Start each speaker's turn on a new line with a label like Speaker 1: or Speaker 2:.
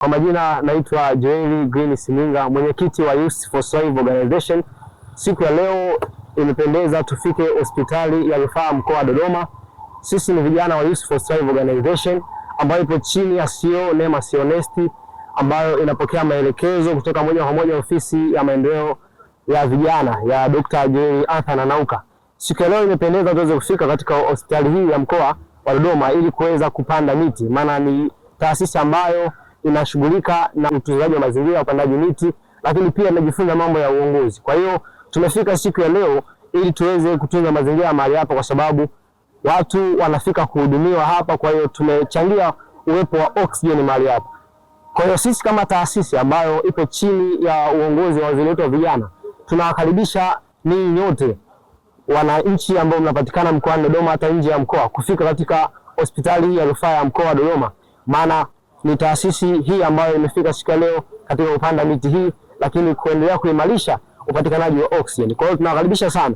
Speaker 1: Kwa majina naitwa Joel Green Siminga, mwenyekiti wa Youth for Survival Organization. Siku ya leo imependeza tufike hospitali ya rufaa mkoa wa Dodoma. Sisi ni vijana wa Youth for Survival Organization ambayo ipo chini ya CEO Neema Sionesti, ambayo inapokea maelekezo kutoka moja kwa moja ofisi ya maendeleo ya vijana ya Dr. Joel Arthur Nanauka. Siku ya leo imependeza tuweze kufika katika hospitali hii ya mkoa wa Dodoma ili kuweza kupanda miti, maana ni taasisi ambayo inashughulika na utunzaji wa mazingira, upandaji miti, lakini pia inajifunza mambo ya uongozi. Kwa hiyo tumefika siku ya leo ili tuweze kutunza mazingira mahali hapa, kwa sababu watu wanafika kuhudumiwa hapa. Kwa hiyo tumechangia uwepo wa oxygen mahali hapa. Kwa hiyo sisi kama taasisi ambayo ipo chini ya uongozi wa waziri wetu wa vijana, tunawakaribisha ninyi nyote wananchi ambao mnapatikana mkoani Dodoma hata nje ya mkoa kufika katika hospitali hii ya rufaa ya mkoa wa Dodoma, maana ni taasisi hii ambayo imefika siku leo katika kupanda miti hii, lakini kuendelea kuimarisha upatikanaji wa oxygen. Kwa hiyo tunawakaribisha sana.